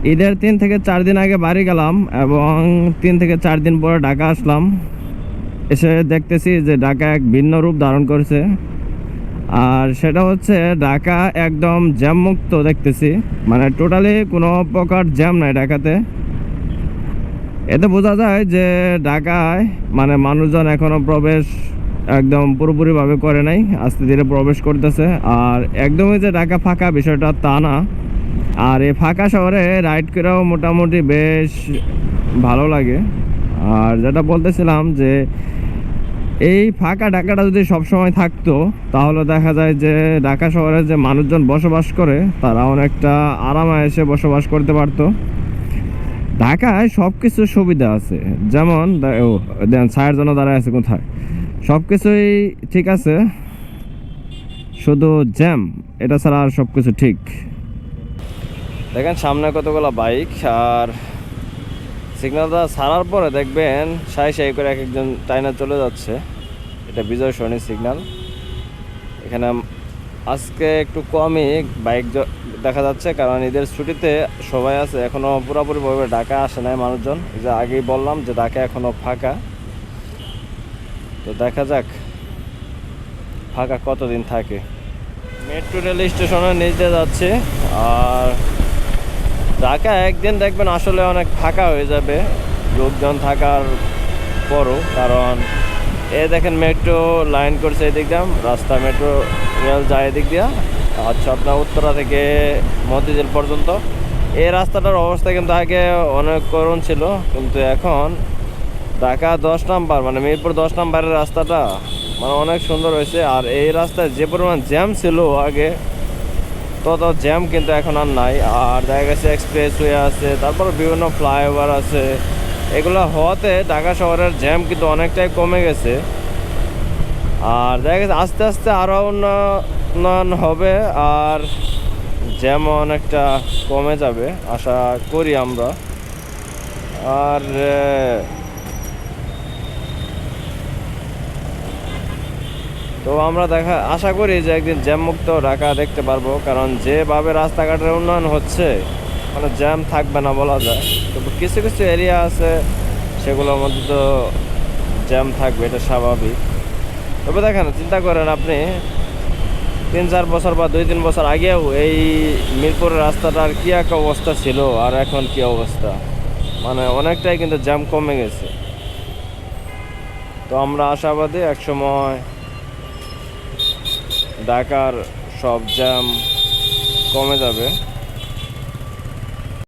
ঈদের 3 থেকে 4 দিন আগে বাড়ি গেলাম এবং 3 থেকে 4 দিন পরে ঢাকা আসলাম। এসে দেখতেছি যে ঢাকা এক ভিন্ন রূপ ধারণ করেছে। আর সেটা হচ্ছে ঢাকা একদম জ্যাম মুক্ত দেখতেছি, মানে টোটালি কোনো প্রকার জ্যাম নাই ঢাকাতে। এতে বোঝা যায় যে ঢাকায় মানে মানুষজন এখনো প্রবেশ একদম পুরোপুরিভাবে করে নাই, আস্তে ধীরে প্রবেশ করতেছে। আর একদমই যে ঢাকা ফাঁকা বিষয়টা তা না। আর এই ফাঁকা শহরে রাইড করেও মোটামুটি বেশ ভালো লাগে। আর যেটা বলতেছিলাম যে এই ফাঁকা ঢাকাটা যদি সবসময় থাকতো তাহলে দেখা যায় যে ঢাকা শহরে যে মানুষজন বসবাস করে তারা অনেকটা আরামে এসে বসবাস করতে পারতো। ঢাকায় সব কিছু সুবিধা আছে, যেমন ছায়ের জন্য দাঁড়ায় আছে কোথায়, সব কিছুই ঠিক আছে, শুধু জ্যাম এটা ছাড়া আর সব কিছু ঠিক। দেখেন সামনে কতগুলো বাইক, আর সিগন্যালটা ছাড়ার পরে দেখবেন সাই সাই করে এক একজন টাইনা চলে যাচ্ছে। এটা বিজয় সরণি সিগন্যাল। এখানে আজকে একটু কমই বাইক দেখা যাচ্ছে, কারণ ঈদের ছুটিতে সবাই আছে, এখনও পুরোপুরিভাবে ঢাকা আসে নাই মানুষজন। এই যে আগেই বললাম যে ঢাকা এখনও ফাঁকা। তো দেখা যাক ফাঁকা কতদিন থাকে। মেট্রো রেল স্টেশনের নিচে যাচ্ছে। আর ঢাকা একদিন দেখবেন আসলে অনেক ফাঁকা হয়ে যাবে লোকজন থাকার পরও, কারণ দেখেন মেট্রো লাইন করছে এদিক দিয়ে, রাস্তা মেট্রো রেল যায় এদিক দিয়া। আচ্ছা, আপনার উত্তরা থেকে মতিঝিল পর্যন্ত এই রাস্তাটার অবস্থা কিন্তু আগে অনেক করুণ ছিল, কিন্তু এখন ঢাকা 10 নাম্বার মানে মিরপুর 10 নাম্বারের রাস্তাটা মানে অনেক সুন্দর হয়েছে। আর এই রাস্তায় যে পরিমাণ জ্যাম ছিল আগে, তত জ্যাম কিন্তু এখন আর নাই। আর দেখা গেছে এক্সপ্রেস ওয়ে আছে, তারপর বিভিন্ন ফ্লাইওভার আছে, এগুলো হওয়াতে ঢাকা শহরের জ্যাম কিন্তু অনেকটাই কমে গেছে। আর দেখা গেছে আস্তে আস্তে আরও উন্নয়ন হবে আর জ্যাম অনেকটা কমে যাবে আশা করি আমরা। আর তো আমরা আশা করি যে একদিন জ্যাম মুক্ত ঢাকা দেখতে পারবো, কারণ যেভাবে রাস্তাঘাটের উন্নয়ন হচ্ছে মানে জ্যাম থাকবে না বলা যায়। তবে কিছু কিছু এরিয়া আছে সেগুলোর মধ্যে তো জ্যাম থাকবে, এটা স্বাভাবিক। তবে দেখেন চিন্তা করেন আপনি 3-4 বছর বা 2-3 বছর আগেও এই মিরপুরের রাস্তাটার কী এক অবস্থা ছিল আর এখন কি অবস্থা, মানে অনেকটাই কিন্তু জ্যাম কমে গেছে। তো আমরা আশাবাদী একসময় ঢাকার সব জ্যাম কমে যাবে।